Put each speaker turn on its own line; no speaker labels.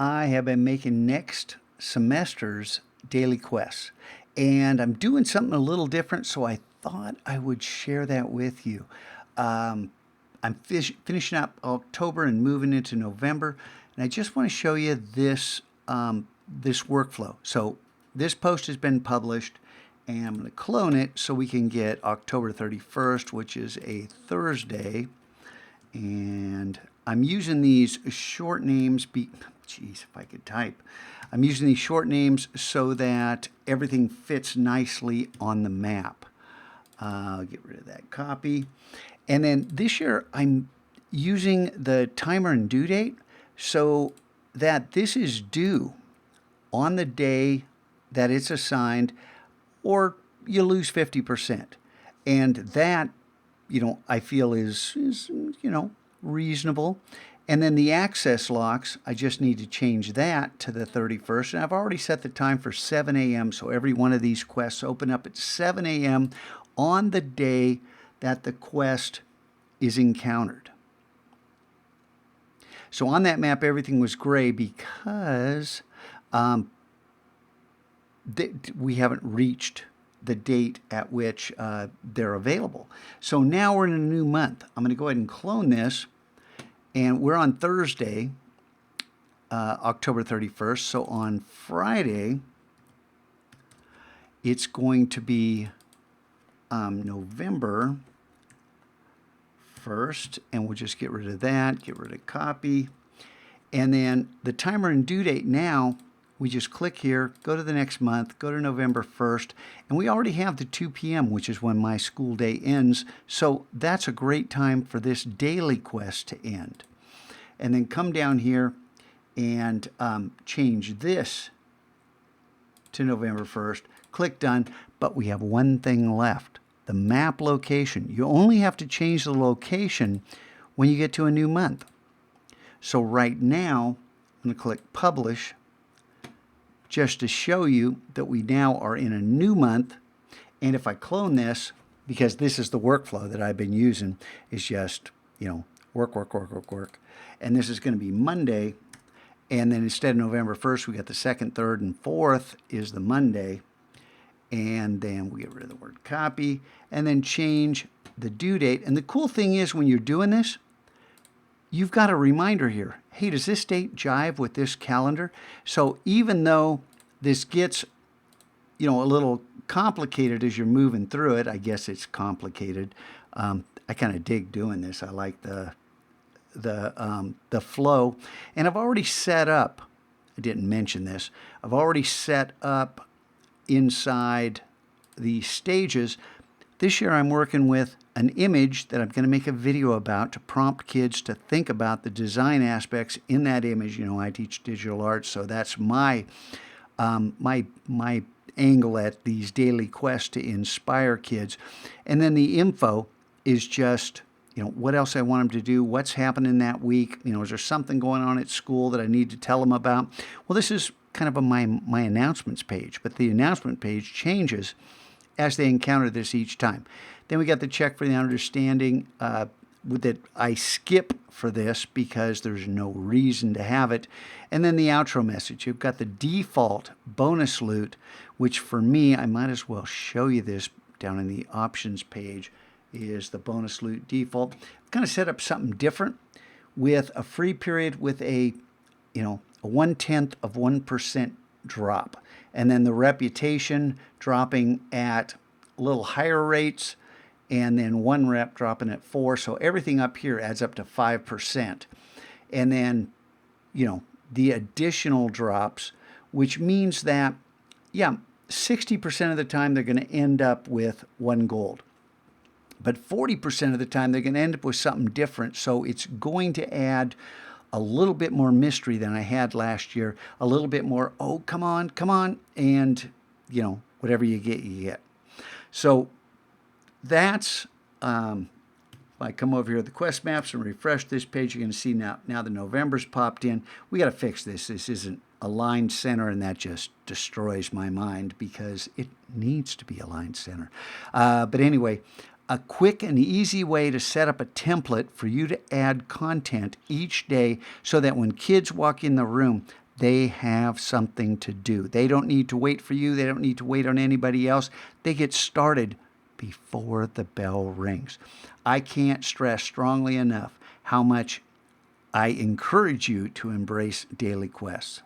I have been making next semester's daily quests. And I'm doing something a little different, so I thought I would share that with you. Um, I'm finishing up October and moving into November, and I just want to show you this workflow. So this post has been published, and I'm going to clone it so we can get October 31st, which is a Thursday. And I'm using these short names. Geez, if I could type. I'm using these short names so that everything fits nicely on the map. Get rid of that copy. And then this year I'm using the timer and due date so that this is due on the day that it's assigned, or you lose 50%. And that, I feel is reasonable. And then the access locks, I just need to change that to the 31st. And I've already set the time for 7 a.m. So every one of these quests open up at 7 a.m. on the day that the quest is encountered. So on that map, everything was gray because we haven't reached the date at which they're available. So now we're in a new month. I'm going to go ahead and clone this, and we're on Thursday, October 31st. So on Friday, it's going to be November 1st, and we'll just get rid of that, get rid of copy. And then the timer and due date now, we just click here, go to the next month, go to November 1st, and we already have the 2 p.m., which is when my school day ends. So that's a great time for this daily quest to end. And then come down here and change this to November 1st. Click done, but we have one thing left, the map location. You only have to change the location when you get to a new month. So right now, I'm going to click publish, just to show you that we now are in a new month. And if I clone this, because this is the workflow that I've been using, is just, work. And this is going to be Monday. And then instead of November 1st, we got the 2nd, 3rd, and 4th is the Monday. And then we get rid of the word copy and then change the due date. And the cool thing is when you're doing this, you've got a reminder here. Hey, does this date jive with this calendar? So even though this gets, a little complicated as you're moving through it, I guess it's complicated. I kind of dig doing this. I like the flow. And I've already set up, I didn't mention this, I've already set up inside the stages. This year I'm working with an image that I'm going to make a video about to prompt kids to think about the design aspects in that image. I teach digital arts, so that's my my angle at these daily quests to inspire kids. And then the info is just, what else I want them to do, what's happening that week. Is there something going on at school that I need to tell them about? Well, this is kind of my announcements page, but the announcement page changes as they encounter this each time. Then we got the check for the understanding that I skip for this because there's no reason to have it. And then the outro message. You've got the default bonus loot, which for me, I might as well show you this down in the options page, is the bonus loot default. I've kind of set up something different with a free period with a 1/10 of 1% drop. And then the reputation dropping at a little higher rates, and then 1 rep dropping at 4. So everything up here adds up to 5%. And then, the additional drops, which means that, 60% of the time they're going to end up with 1 gold. But 40% of the time they're going to end up with something different. So it's going to add a little bit more mystery than I had last year, a little bit more, oh, come on, and, whatever you get, you get. So that's, if I come over here to the quest maps and refresh this page, you're going to see now the November's popped in. We got to fix this. This isn't aligned center, and that just destroys my mind because it needs to be aligned center. But anyway, a quick and easy way to set up a template for you to add content each day so that when kids walk in the room, They have something to do. They don't need to wait for you. They don't need to wait on anybody else. They get started before the bell rings. I can't stress strongly enough how much I encourage you to embrace daily quests.